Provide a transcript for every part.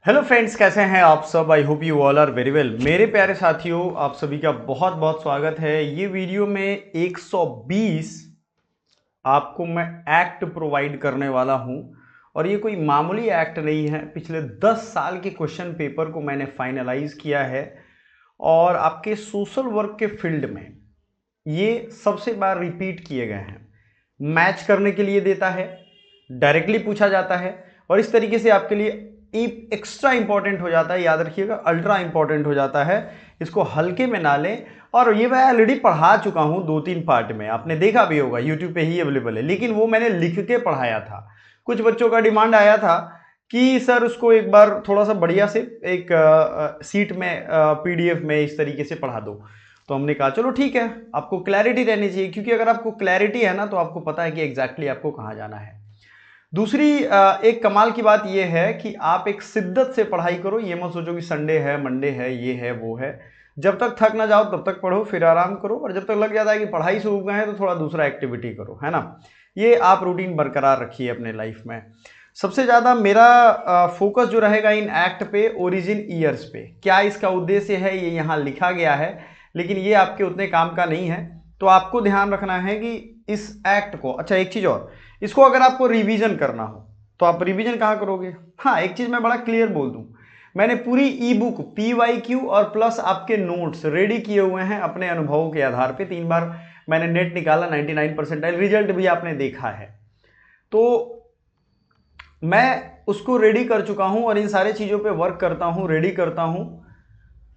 Hello friends, कैसे हैं आप सब। I hope you all are very well. मेरे प्यारे साथियों, आप सभी का बहुत बहुत स्वागत है। ये वीडियो में 120 आपको मैं एक्ट प्रोवाइड करने वाला हूं और ये कोई मामूली एक्ट नहीं है। पिछले 10 साल के क्वेश्चन पेपर को मैंने फाइनलाइज किया है और आपके सोशल वर्क के फील्ड में ये सबसे बार रिपीट किए गए हैं। मैच करने के लिए देता है, डायरेक्टली पूछा जाता है और इस तरीके से आपके लिए एक्स्ट्रा इंपॉर्टेंट हो जाता है। याद रखिएगा, अल्ट्रा इंपॉर्टेंट हो जाता है। इसको हल्के में ना लें। और ये मैं ऑलरेडी पढ़ा चुका हूं 2-3 पार्ट में, आपने देखा भी होगा, यूट्यूब पे ही अवेलेबल है। लेकिन वो मैंने लिख के पढ़ाया था। कुछ बच्चों का डिमांड आया था कि सर उसको एक बार थोड़ा सा बढ़िया से एक सीट में पीडीएफ में इस तरीके से पढ़ा दो। तो हमने कहा चलो ठीक है, आपको क्लैरिटी रहनी चाहिए, क्योंकि अगर आपको क्लैरिटी है ना तो आपको पता है कि एग्जैक्टली आपको कहाँ जाना है। दूसरी एक कमाल की बात यह है कि आप एक शिद्दत से पढ़ाई करो। ये मत सोचो कि संडे है, मंडे है, ये है, वो है। जब तक थक ना जाओ तब तक पढ़ो, फिर आराम करो। और जब तक लग जाता है कि पढ़ाई से उब गए हैं तो थोड़ा दूसरा एक्टिविटी करो, है ना। ये आप रूटीन बरकरार रखिए अपने लाइफ में। सबसे ज़्यादा मेरा फोकस जो रहेगा इन एक्ट पे, ओरिजिन ईयर्स पे। क्या इसका उद्देश्य है ये यहाँ लिखा गया है, लेकिन ये आपके उतने काम का नहीं है। तो आपको ध्यान रखना है कि इस एक्ट को, अच्छा एक चीज़ और, इसको अगर आपको रिवीजन करना हो तो आप रिवीजन कहाँ करोगे। हाँ, एक चीज़ मैं बड़ा क्लियर बोल दूँ, मैंने पूरी ई बुक PYQ और प्लस आपके नोट्स रेडी किए हुए हैं अपने अनुभवों के आधार पे। 3 बार मैंने नेट निकाला, 99 परसेंटाइल रिजल्ट भी आपने देखा है। तो मैं उसको रेडी कर चुका हूं और इन सारे चीज़ों पे वर्क करता हूं, रेडी करता हूं।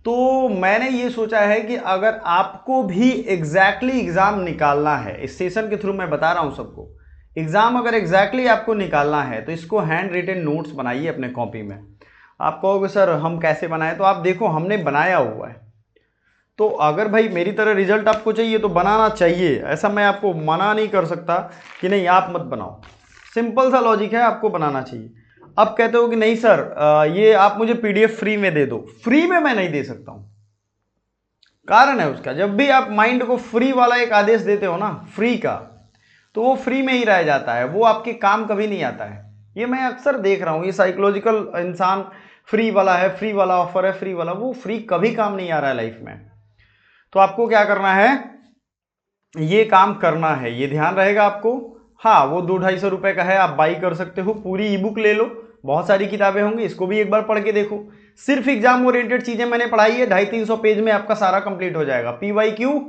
तो मैंने ये सोचा है कि अगर आपको भी एग्जैक्टली एग्जाम निकालना है, इस सेशन के थ्रू मैं बता रहा हूं सबको, एग्जाम अगर एग्जैक्टली आपको निकालना है तो इसको हैंड रिटन नोट्स बनाइए अपने कॉपी में। आप कहोगे सर हम कैसे बनाएं, तो आप देखो हमने बनाया हुआ है। तो अगर भाई मेरी तरह रिजल्ट आपको चाहिए तो बनाना चाहिए, ऐसा मैं आपको मना नहीं कर सकता कि नहीं आप मत बनाओ। सिंपल सा लॉजिक है, आपको बनाना चाहिए। अब कहते हो कि नहीं सर ये आप मुझे पीडीएफ फ्री में दे दो। फ्री में मैं नहीं दे सकता हूं। कारण है उसका, जब भी आप माइंड को फ्री वाला एक आदेश देते हो ना, फ्री का, तो वो फ्री में ही रह जाता है, वो आपके काम कभी नहीं आता है। ये मैं अक्सर देख रहा हूं, ये साइकोलॉजिकल इंसान फ्री वाला है, फ्री वाला ऑफर है, फ्री वाला, वो फ्री कभी काम नहीं आ रहा है लाइफ में। तो आपको क्या करना है, ये काम करना है, ये ध्यान रहेगा आपको। हाँ, वो 200-250 का है, आप बाई कर सकते हो। पूरी ई बुक ले लो, बहुत सारी किताबें होंगी, इसको भी एक बार पढ़ के देखो। सिर्फ एग्जाम ओरिएंटेड चीजें मैंने पढ़ाई है, 250-300 पेज में आपका सारा कंप्लीट हो जाएगा। PYQ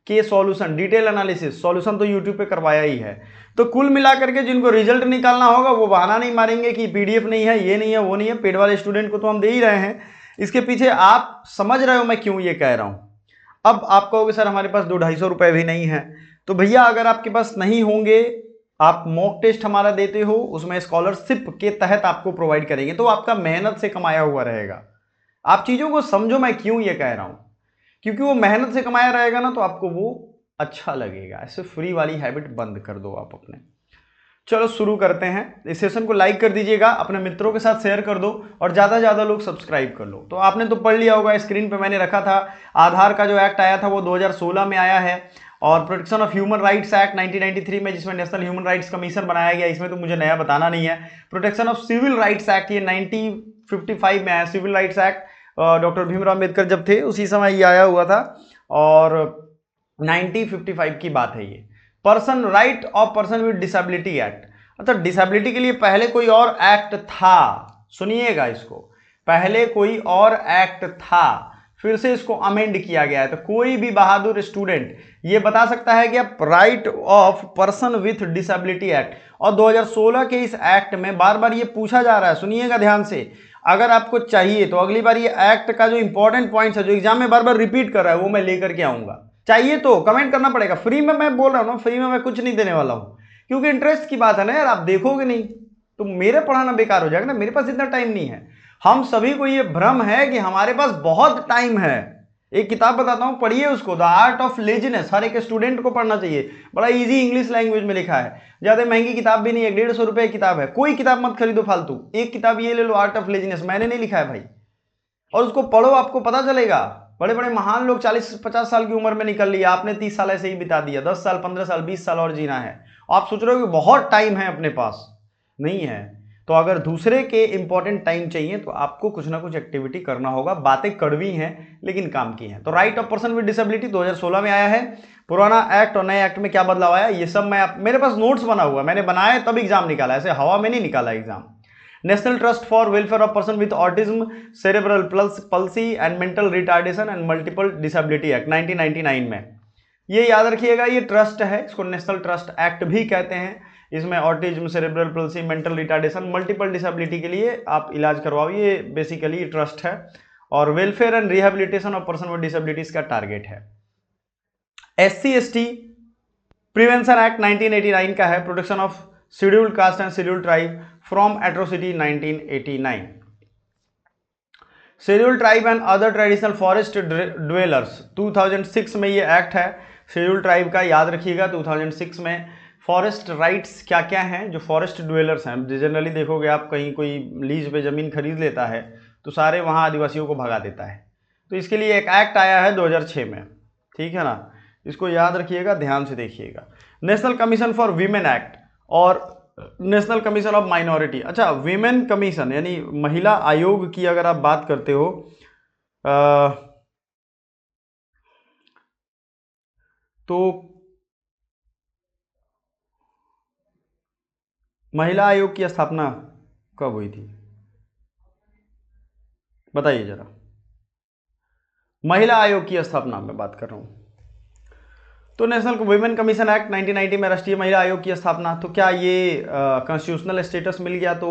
के सॉल्यूशन, डिटेल एनालिसिस, सॉल्यूशन तो यूट्यूब पे करवाया ही है। तो कुल मिलाकर के जिनको रिजल्ट निकालना होगा वो बहाना नहीं मारेंगे कि पीडीएफ नहीं है, ये नहीं है, वो नहीं है। पेड वाले स्टूडेंट को तो हम दे ही रहे हैं। इसके पीछे आप समझ रहे हो मैं क्यों ये कह रहा हूं। अब आप कहोगे सर हमारे पास 200-250 भी नहीं है। तो भैया अगर आपके पास नहीं होंगे, आप मॉक टेस्ट हमारा देते हो, उसमें स्कॉलरशिप के तहत आपको प्रोवाइड करेंगे, तो आपका मेहनत से कमाया हुआ रहेगा। आप चीजों को समझो मैं क्यों ये कह रहा हूं, क्योंकि वो मेहनत से कमाया रहेगा ना तो आपको वो अच्छा लगेगा। ऐसे फ्री वाली हैबिट बंद कर दो आप अपने। चलो शुरू करते हैं। इस सेशन को लाइक कर दीजिएगा, अपने मित्रों के साथ शेयर कर दो और ज़्यादा से ज़्यादा लोग सब्सक्राइब कर लो। तो आपने तो पढ़ लिया होगा, स्क्रीन पे मैंने रखा था। आधार का जो एक्ट आया था वो 2016 में आया है, और protection of human rights act 1993 में, जिसमें नेशनल ह्यूमन राइट्स कमीशन बनाया गया। इसमें तो मुझे नया बताना नहीं है। Protection of civil rights act ये 1955 में आया। Civil rights act doctor Bhimrao Ambedkar जब थे उसी समय ये आया हुआ था, और 1955 की बात है ये। Person right of person with disability act. अच्छा, डिसेबिलिटी के लिए पहले कोई और एक्ट था, सुनिएगा इसको, पहले कोई और एक्ट था, फिर से इसको अमेंड किया गया है। तो कोई भी बहादुर स्टूडेंट ये बता सकता है कि आप right of person with disability act, और 2016 के इस एक्ट में बार बार ये पूछा जा रहा है, सुनिएगा ध्यान से। अगर आपको चाहिए तो अगली बार ये एक्ट का जो इंपॉर्टेंट पॉइंट्स है, जो एग्जाम में बार बार रिपीट कर रहा है, वो मैं लेकर के आऊंगा। चाहिए तो कमेंट करना पड़ेगा। फ्री में मैं बोल रहा हूं ना, फ्री में मैं कुछ नहीं देने वाला हूं, क्योंकि इंटरेस्ट की बात है ना यार। आप देखोगे नहीं तो मेरे पढ़ाना बेकार हो जाएगा ना, मेरे पास इतना टाइम नहीं है। हम सभी को ये भ्रम है कि हमारे पास बहुत टाइम है। एक किताब बताता हूं, पढ़िए उसको, द आर्ट ऑफ लेजीनेस। हर एक स्टूडेंट को पढ़ना चाहिए, बड़ा इजी इंग्लिश लैंग्वेज में लिखा है। ज्यादा महंगी किताब भी नहीं है, 150 रुपए की किताब है। कोई किताब मत खरीदो फालतू, एक किताब ये ले लो, आर्ट ऑफ लेजीनेस, मैंने नहीं लिखा है भाई। और उसको पढ़ो, आपको पता चलेगा। बड़े बड़े महान लोग 40-50 साल की उम्र में निकल लिया, आपने 30 साल ऐसे ही बिता दिया। 10 साल, 15 साल, 20 साल और जीना है। आप सोच रहे हो कि बहुत टाइम है अपने पास, नहीं है। तो अगर दूसरे के इंपॉर्टेंट टाइम चाहिए तो आपको कुछ ना कुछ एक्टिविटी करना होगा। बातें कड़वी हैं लेकिन काम की हैं। तो right of person with disability 2016 में आया है। पुराना एक्ट और नए एक्ट में क्या बदलाव आया, ये सब मेरे पास नोट्स बना हुआ है, मैंने बनाया तब एग्जाम निकाला, ऐसे हवा में नहीं निकाला exam. National trust for welfare of person with autism, cerebral palsy and mental retardation and multiple disability act 1999 में, ये याद रखिएगा, ये ट्रस्ट है, इसको नेशनल ट्रस्ट एक्ट भी कहते हैं। इसमें autism, cerebral palsy, mental retardation, multiple disability के लिए आप इलाज करवाओ, ये बेसिकली ट्रस्ट है। और welfare and rehabilitation of person with disabilities का टारगेट है। SC/ST प्रिवेंशन एक्ट 1989 का है। Protection of scheduled caste and scheduled tribe from atrocity 1989। Scheduled tribe and other traditional forest dwellers 2006 में ये एक्ट है। शेड्यूल्ड ट्राइब का याद रखिएगा, 2006 में फॉरेस्ट राइट्स क्या क्या हैं। जो फॉरेस्ट ड्वेलर्स हैं, जनरली देखोगे आप कहीं कोई लीज पे ज़मीन खरीद लेता है तो सारे वहाँ आदिवासियों को भगा देता है, तो इसके लिए एक एक्ट आया है 2006 में, ठीक है ना, इसको याद रखिएगा, ध्यान से देखिएगा। National commission for women act और नेशनल कमीशन ऑफ माइनॉरिटी। अच्छा, वीमेन कमीशन यानी महिला आयोग की अगर आप बात करते हो तो महिला आयोग की स्थापना कब हुई थी, बताइए जरा। महिला आयोग की स्थापना में बात कर रहा हूं। तो नेशनल वुमेन कमीशन एक्ट 1990 में राष्ट्रीय महिला आयोग की स्थापना। तो क्या ये कॉन्स्टिट्यूशनल स्टेटस मिल गया तो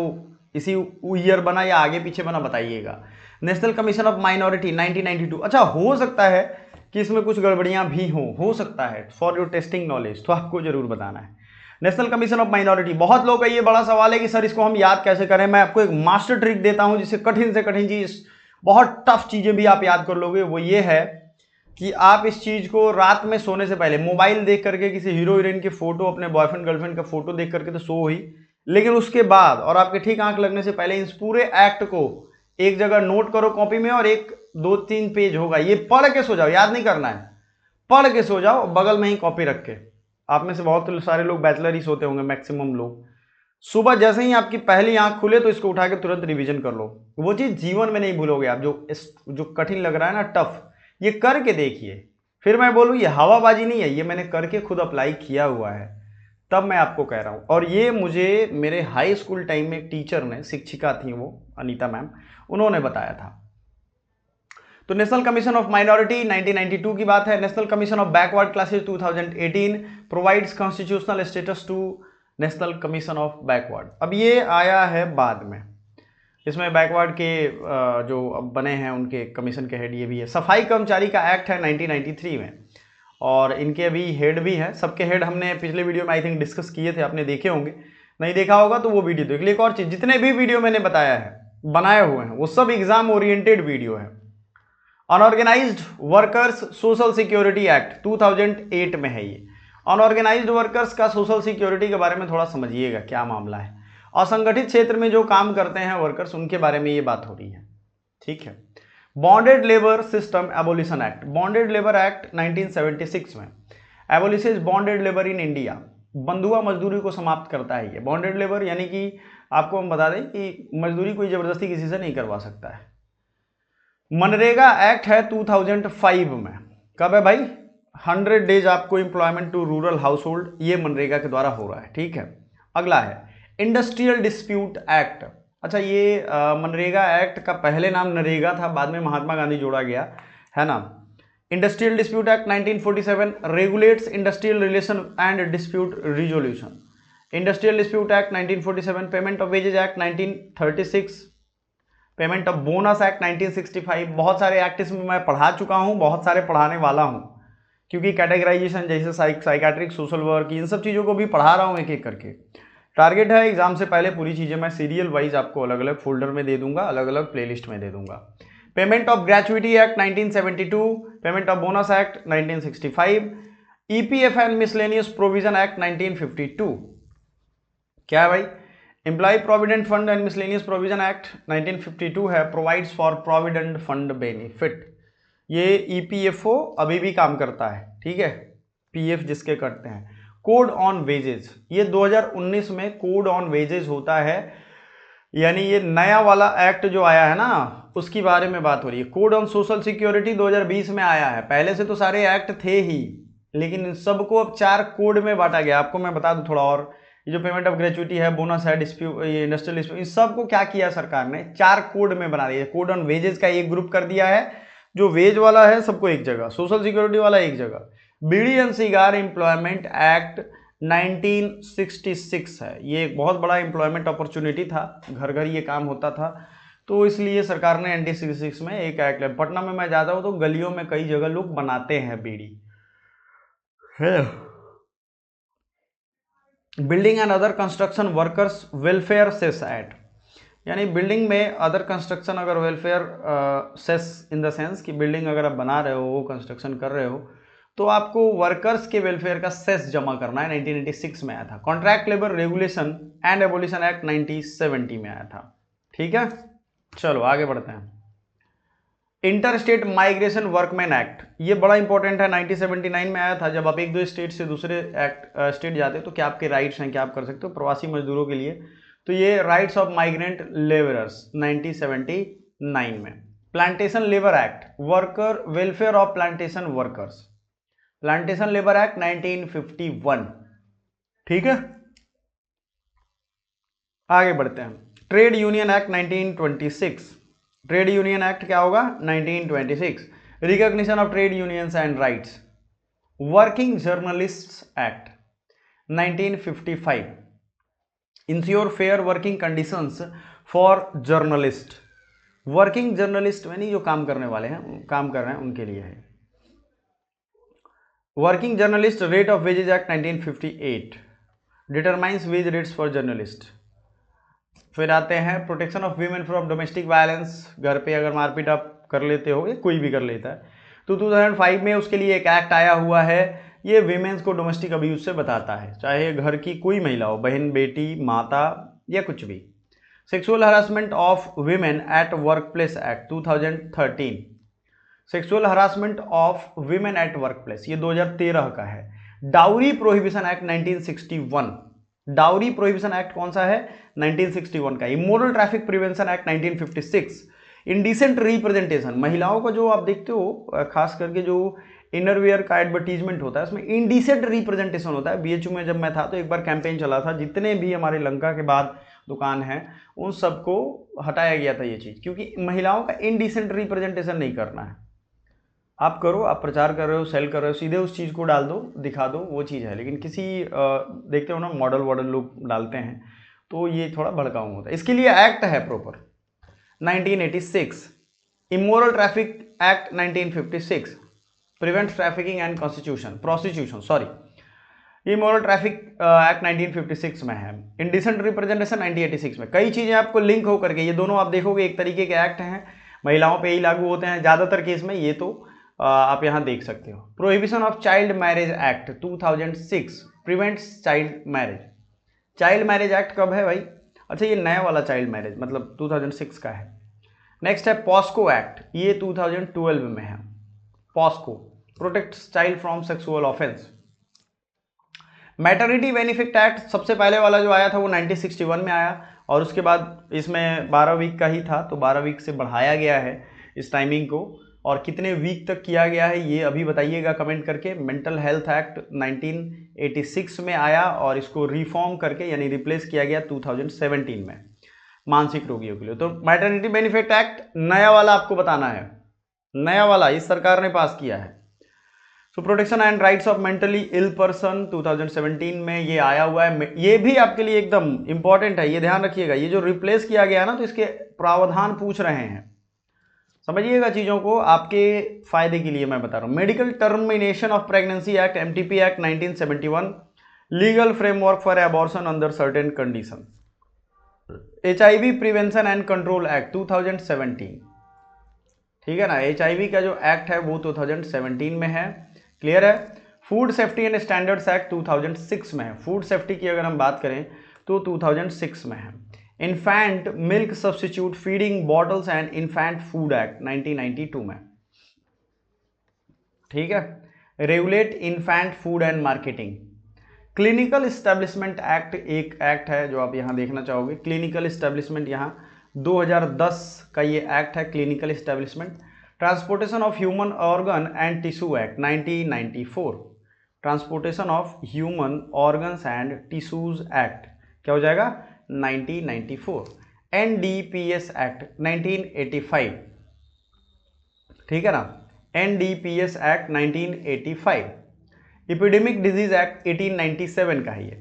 इसी ईयर बना या आगे पीछे बना, बताइएगा। National commission of minority 1992। अच्छा, हो सकता है कि इसमें कुछ गड़बड़ियां भी हो सकता है, फॉर योर टेस्टिंग नॉलेज, तो आपको जरूर बताना है। नेशनल कमीशन ऑफ माइनॉरिटी, बहुत लोग का ये बड़ा सवाल है कि सर इसको हम याद कैसे करें। मैं आपको एक मास्टर ट्रिक देता हूं जिससे कठिन से कठिन चीज, बहुत टफ चीजें भी आप याद कर लोगे। वो ये है कि आप इस चीज को रात में सोने से पहले मोबाइल देख करके किसी हीरो हीरोइन की फोटो, अपने बॉयफ्रेंड गर्लफ्रेंड का फोटो देख करके तो सो ही, लेकिन उसके बाद और आपके ठीक आंख लगने से पहले इस पूरे एक्ट को एक जगह नोट करो कॉपी में, और एक 2-3 पेज होगा, ये पढ़ के सो जाओ, याद नहीं करना है, पढ़ के सो जाओ, बगल में ही कॉपी रख के। आप में से बहुत सारे लोग बैचलर ही सोते होंगे, मैक्सिमम लोग। सुबह जैसे ही आपकी पहली आंख खुले तो इसको उठा के तुरंत रिवीजन कर लो। वो चीज जीवन में नहीं भूलोगे आप। जो कठिन लग रहा है ना, टफ, ये करके देखिए, फिर मैं बोलूँ ये हवाबाजी नहीं है, ये मैंने करके खुद अप्लाई किया हुआ है, तब मैं आपको कह रहा हूँ। और ये मुझे मेरे हाई स्कूल टाइम में एक टीचर ने, शिक्षिका थी वो अनीता मैम, उन्होंने बताया था। तो नेशनल कमीशन ऑफ माइनॉरिटी 1992 की बात है। National commission of backward classes 2018 provides constitutional status to national commission of backward. अब ये आया है बाद में, इसमें बैकवर्ड के जो अब बने हैं उनके कमीशन के हेड ये भी है। सफाई कर्मचारी का एक्ट है 1993 में, और इनके अभी हेड भी हैं। सबके हेड हमने पिछले वीडियो में आई थिंक डिस्कस किए थे, आपने देखे होंगे, नहीं देखा होगा तो वो वीडियो देख लीजिए। एक और चीज, जितने भी वीडियो मैंने बताया है, बनाए हुए हैं, वो सब एग्जाम ओरिएंटेड वीडियो है। Unorganised workers social security act 2008 में है ये। अनऑर्गेनाइज्ड वर्कर्स का सोशल सिक्योरिटी के बारे में थोड़ा समझिएगा क्या मामला है। असंगठित क्षेत्र में जो काम करते हैं वर्कर्स, उनके बारे में ये बात हो रही है, ठीक है। Bonded labour system abolition act, bonded labour act 1976 में एबोलिशेस बॉन्डेड लेबर इन इंडिया, बंधुआ मजदूरी को समाप्त करता है ये। बॉन्डेड लेबर यानी कि आपको हम बता दें कि मजदूरी कोई जबरदस्ती किसी से नहीं करवा सकता है। मनरेगा एक्ट है 2005 में, कब है भाई, 100 डेज आपको employment to rural household, ये मनरेगा के द्वारा हो रहा है, ठीक है। अगला है इंडस्ट्रियल डिस्प्यूट एक्ट। अच्छा, ये मनरेगा एक्ट का पहले नाम नरेगा था, बाद में महात्मा गांधी जोड़ा गया है ना। Industrial dispute act 1947 regulates industrial relation and dispute resolution. Industrial dispute act 1947, payment of wages act 1936, payment of bonus act 1965। बहुत सारे एक्ट इसमें मैं पढ़ा चुका हूं, बहुत सारे पढ़ाने वाला हूं, क्योंकि कैटेगराइजेशन जैसे साइकाट्रिक, सोशल वर्क, इन सब चीज़ों को भी पढ़ा रहा हूं एक एक करके। टारगेट है एग्जाम से पहले पूरी चीज़ें मैं सीरियल वाइज आपको अलग अलग फोल्डर में दे दूंगा, अलग अलग प्लेलिस्ट में दे दूंगा। Payment of gratuity act 1972, payment of bonus act 1965, EPF and miscellaneous provision act 1952। क्या है भाई, employ provident fund and miscellaneous provision act 1952 है, provides for provident fund benefit. ये ईपीएफओ अभी भी काम करता है, ठीक है, पीएफ जिसके करते हैं। कोड ऑन वेजेस, ये 2019 में कोड ऑन वेजेस होता है यानी ये नया वाला एक्ट जो आया है ना, उसकी बारे में बात हो रही है। कोड ऑन सोशल सिक्योरिटी 2020 में आया है। पहले से तो सारे एक्ट थे ही, लेकिन इन सबको अब 4 कोड में बांटा गया। आपको मैं बता दूं थोड़ा और, ये जो पेमेंट ऑफ ग्रेचुइटी है, बोनस है, डिस्प्यूट, ये इंडस्ट्रियल डिस्प्यूट, इन सबको क्या किया सरकार ने, 4 कोड में बना दिया। कोड ऑन वेजेस का एक ग्रुप कर दिया है, जो वेज वाला है सबको एक जगह, सोशल सिक्योरिटी वाला एक जगह। बीड़ी एंड सिगार एम्प्लॉयमेंट एक्ट 1966 है। ये एक बहुत बड़ा एम्प्लॉयमेंट अपॉर्चुनिटी था, घर घर ये काम होता था, तो इसलिए सरकार ने 1966 में एक एक्ट है। पटना में मैं जाता हूँ तो गलियों में कई जगह लोग बनाते हैं बीड़ी है। Building and other construction workers welfare cess act, यानी बिल्डिंग में अदर कंस्ट्रक्शन अगर welfare cess in the sense कि बिल्डिंग अगर आप बना रहे हो, कंस्ट्रक्शन कर रहे हो, तो आपको वर्कर्स के वेलफेयर का सेस जमा करना है। 1986 में आया था। Contract labour regulation and abolition act 1970 में आया था। ठीक है, चलो आगे बढ़ते हैं। Inter state migration workman act, ये बड़ा इंपॉर्टेंट है। 1979 में आया था। जब आप एक दो स्टेट से दूसरे स्टेट जाते हो तो क्या आपके राइट्स हैं, क्या आप कर सकते हो प्रवासी मजदूरों के लिए, तो ये राइट्स ऑफ माइग्रेंट लेबरर्स 1979 में। Plantation labour act, worker welfare of plantation workers, plantation labour act 1951। ठीक है, आगे बढ़ते हैं। Trade union act 1926, trade union act क्या होगा 1926। Recognition of trade unions and rights. Working journalists act 1955, ensure fair working conditions for journalist. Working journalist यानी जो काम करने वाले हैं, काम कर रहे हैं, उनके लिए है। Working journalist rate of wages act 1958, determines wage rates for journalist. फिर आते हैं protection of women from domestic violence, घर पे अगर मारपीट आप कर लेते हो, या कोई भी कर लेता है, तो 2005 में उसके लिए एक एक्ट आया हुआ है। ये वीमेंस को डोमेस्टिक अब्यूज से बताता है, चाहे घर की कोई महिला हो, बहन, बेटी, माता या कुछ भी। Sexual harassment of women at work place act 2013, sexual harassment of women at work place, ये 2013 का है। Dowry prohibition act 1961, dowry prohibition act कौन सा है 1961 का। Immoral traffic prevention act 1956। Indecent representation, महिलाओं का जो आप देखते हो खास करके जो इनरवियर का एडवर्टीजमेंट होता है, उसमें इंडिसेंट रिप्रेजेंटेशन होता है। बीएचयू में जब मैं था तो एक बार कैंपेन चला था, जितने भी हमारे लंका के बाद दुकान है उन सबको हटाया गया था ये चीज़, क्योंकि महिलाओं का इंडिसेंट रिप्रेजेंटेशन नहीं करना है। आप करो, आप प्रचार कर रहे हो, सेल कर रहे हो, सीधे उस चीज़ को डाल दो, दिखा दो, वो चीज़ है। लेकिन किसी देखते हो ना मॉडल वॉडल लोग डालते हैं, तो ये थोड़ा भड़काऊ होता है। इसके लिए एक्ट है proper 1986। Immoral traffic act 1956, prevent trafficking and prostitution sorry, immoral traffic act 1956 में है। इंडिसेंट रिप्रेजेंटेशन 1986 में। कई चीज़ें आपको लिंक हो करके, ये दोनों आप देखोगे एक तरीके के एक्ट हैं, महिलाओं पे ही लागू होते हैं ज़्यादातर केस में, ये तो आप यहाँ देख सकते हो। Prohibition of child marriage act 2006, prevents child marriage. Child marriage act कब है भाई, अच्छा ये नया वाला चाइल्ड मैरिज मतलब 2006 का है। नेक्स्ट है पॉस्को एक्ट, ये 2012 में है। POCSO protects child from sexual offense. Maternity benefit act सबसे पहले वाला जो आया था वो 1961 में आया, और उसके बाद इसमें 12 वीक का ही था, तो 12 वीक से बढ़ाया गया है इस टाइमिंग को। और कितने वीक तक किया गया है ये अभी बताइएगा कमेंट करके। मेंटल हेल्थ एक्ट 1986 में आया, और इसको रिफॉर्म करके यानी रिप्लेस किया गया 2017 में मानसिक रोगियों के लिए। तो मैटरनिटी बेनिफिट एक्ट नया वाला आपको बताना है, नया वाला इस सरकार ने पास किया है। So protection and rights of mentally ill person 2017 में ये आया हुआ है। ये भी आपके लिए एकदम इंपॉर्टेंट है, ये ध्यान रखिएगा। ये जो रिप्लेस किया गया ना, तो इसके प्रावधान पूछ रहे हैं, समझिएगा चीज़ों को, आपके फायदे के लिए मैं बता रहा हूँ। Medical termination of pregnancy act MTP act 1971, legal framework for abortion under certain condition. HIV prevention and control act 2017, ठीक है ना। HIV का जो एक्ट है वो 2017 में है, क्लियर है। Food safety and standards act 2006 में है। फूड सेफ्टी की अगर हम बात करें तो 2006 में है। Infant milk substitute feeding bottles and infant food act 1992 में, ठीक है। Regulate infant food and marketing, clinical establishment act एक एक्ट है जो आप यहाँ देखना चाहोगे। क्लिनिकल इस्टेब्लिशमेंट यहाँ 2010 का ये एक्ट है, clinical establishment. Transportation of human organ and tissue act 1994, transportation of human organs and tissues act क्या हो जाएगा 1994। एनडीपीएस एक्ट 1985, ठीक है ना, NDPS act 1985। Epidemic disease act 1897 का है ये।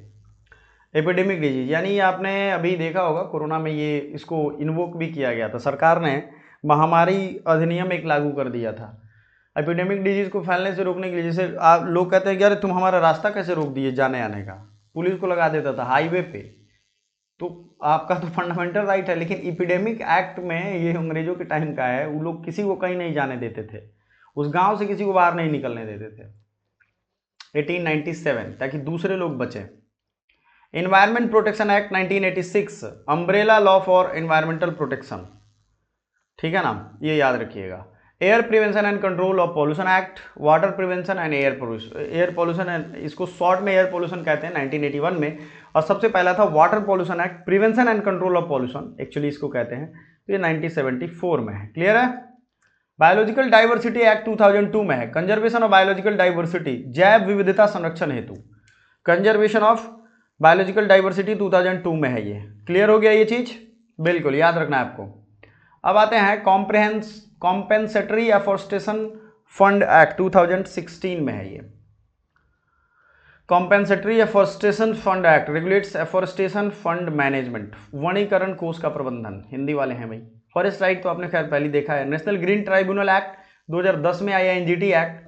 एपिडेमिक डिजीज यानी आपने अभी देखा होगा कोरोना में ये इसको इन्वोक भी किया गया था, सरकार ने महामारी अधिनियम एक लागू कर दिया था एपिडेमिक डिजीज को फैलने से रोकने के लिए। जैसे आप लोग कहते हैं कि अरे तुम हमारा रास्ता कैसे रोक दिए जाने आने का, पुलिस को लगा देता था हाईवे पे, तो आपका तो फंडामेंटल राइट है। लेकिन एपिडेमिक एक्ट में ये अंग्रेजों के टाइम का है, वो लोग किसी को कहीं नहीं जाने देते थे, उस गांव से किसी को बाहर नहीं निकलने देते थे 1897, ताकि दूसरे लोग बचें। Environment protection act 1986, umbrella law for environmental protection, ठीक है ना, ये याद रखिएगा। Air prevention and control of pollution act, water prevention and air pollution, इसको शॉर्ट में एयर पोल्यूशन कहते हैं 1981 में। और सबसे पहला था water pollution act, prevention and control of pollution actually इसको कहते हैं, तो ये 1974 में है। क्लियर है। बायोलॉजिकल डाइवर्सिटी एक्ट 2002 में है, कंजर्वेशन ऑफ बायोलॉजिकल डाइवर्सिटी, जैव विविधता संरक्षण हेतु, कंजर्वेशन ऑफ बायोलॉजिकल डाइवर्सिटी 2002 में है ये। क्लियर हो गया ये चीज, बिल्कुल याद रखना है आपको। अब आते हैं कॉम्पेंसेटरी एफॉरेस्टेशन फंड एक्ट 2016 में है ये। Compensatory afforestation fund act regulates afforestation fund management, वनीकरण कोष का प्रबंधन, हिंदी वाले हैं भाई। फॉरेस्ट राइट तो आपने खैर पहले देखा है। नेशनल ग्रीन ट्राइब्यूनल एक्ट 2010 में आया, एनजीटी एक्ट,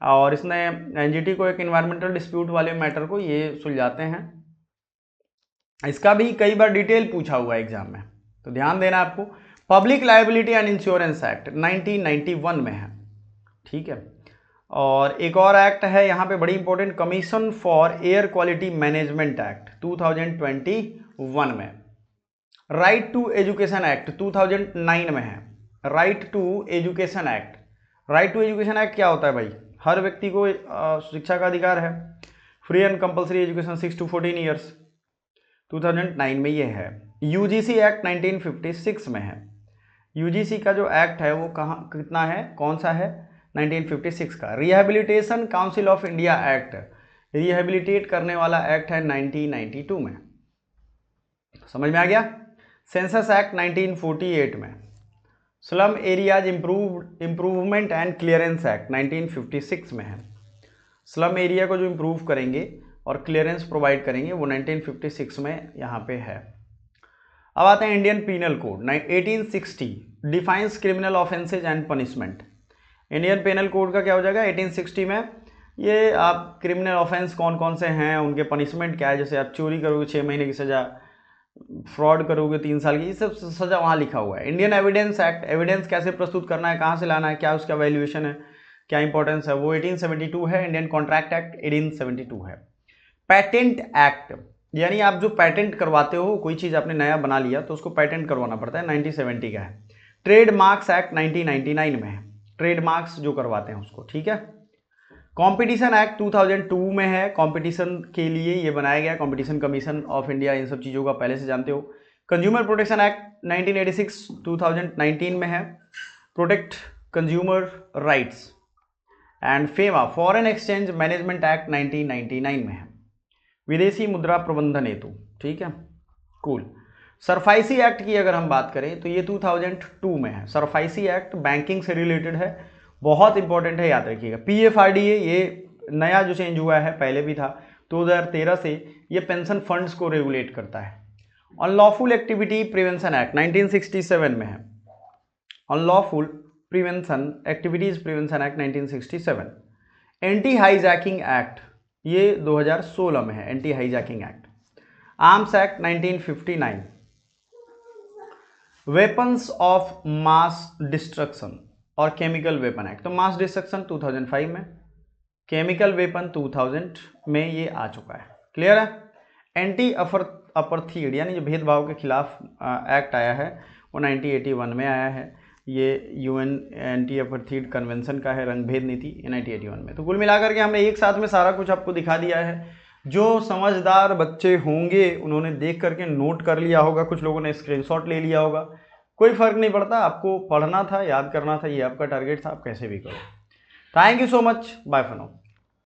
और इसने एनजीटी को एक इन्वायरमेंटल डिस्प्यूट वाले मैटर को ये सुलझाते हैं। इसका भी कई बार डिटेल पूछा हुआ है एग्जाम में, तो ध्यान देना आपको। Public liability and insurance act 1991 में है, ठीक है। और एक और एक्ट है यहाँ पे बड़ी important, commission for air quality management act 2021 में। राइट टू एजुकेशन एक्ट 2009 में है। Right to education act, right to education act क्या होता है भाई, हर व्यक्ति को शिक्षा का अधिकार है, free and compulsory education 6 to 14 years, 2009 में ये है। यूजीसी एक्ट 1956 में है। यूजीसी का जो एक्ट है वो कहाँ कितना है, कौन सा है, 1956 का। Rehabilitation council of India act, rehabilitate करने वाला एक्ट है 1992 में, समझ में आ गया। सेंसस एक्ट 1948 में। Slum areas improvement and clearance act 1956 में है। स्लम एरिया को जो इम्प्रूव करेंगे और क्लियरेंस प्रोवाइड करेंगे वो 1956 में यहाँ पे है। अब आते हैं Indian penal code 1860 defines criminal offenses and punishment. Indian penal code का क्या हो जाएगा 1860 में, ये आप क्रिमिनल ऑफेंस कौन कौन से हैं, उनके पनिशमेंट क्या है। जैसे आप चोरी करोगे 6 महीने की सज़ा, फ्रॉड करोगे 3 साल की, ये सब सज़ा वहाँ लिखा हुआ है। इंडियन एविडेंस एक्ट, एविडेंस कैसे प्रस्तुत करना है, कहाँ से लाना है, क्या उसका वैल्यूएशन है, क्या इंपॉर्टेंस है, वो 1872 है। इंडियन कॉन्ट्रैक्ट एक्ट 1872 है। पैटेंट एक्ट, यानी आप जो पैटेंट करवाते हो, कोई चीज़ आपने नया बना लिया तो उसको पैटेंट करवाना पड़ता है, 1970 का है। ट्रेडमार्क्स एक्ट 1999 में है, ट्रेडमार्क्स जो करवाते हैं उसको, ठीक है। कंपटीशन एक्ट 2002 में है, कंपटीशन के लिए ये बनाया गया, कंपटीशन कमीशन ऑफ इंडिया, इन सब चीज़ों का पहले से जानते हो। कंज्यूमर प्रोटेक्शन एक्ट 1986 2019 में है, protect consumer rights. And FEMA foreign exchange management act 1999 में है, विदेशी मुद्रा प्रबंधन हेतु, ठीक है, कूल। सरफाइसी एक्ट की अगर हम बात करें तो ये 2002 में है। सरफाइसी एक्ट बैंकिंग से रिलेटेड है, बहुत इंपॉर्टेंट है, याद रखिएगा। पीएफआरडीए ये नया जो चेंज हुआ है, पहले भी था 2013 से, ये पेंशन फंड्स को रेगुलेट करता है। अनलॉफुल एक्टिविटी प्रिवेंशन एक्ट 1967 में है, unlawful prevention activities prevention act 1967। Anti hijacking act ये 2016 में है, anti hijacking act. Arms act 1959। Weapons of mass destruction और केमिकल वेपन एक्ट, तो मास डिस्ट्रक्शन 2005 में, केमिकल वेपन 2000 में ये आ चुका है। क्लियर है। एंटी अपर्थीड यानी जो भेदभाव के खिलाफ एक्ट आया है वो 1981 में आया है। ये यूएन एंटी अपर्थीड कन्वेंशन का है, रंग भेद नीति 1981 में। तो कुल मिलाकर के हमने एक साथ में सारा कुछ आपको दिखा दिया है। जो समझदार बच्चे होंगे उन्होंने देख करके नोट कर लिया होगा, कुछ लोगों ने स्क्रीनशॉट ले लिया होगा। कोई फर्क नहीं पड़ता, आपको पढ़ना था, याद करना था, ये आपका टारगेट था, आप कैसे भी करो। Thank you so much, bye for now.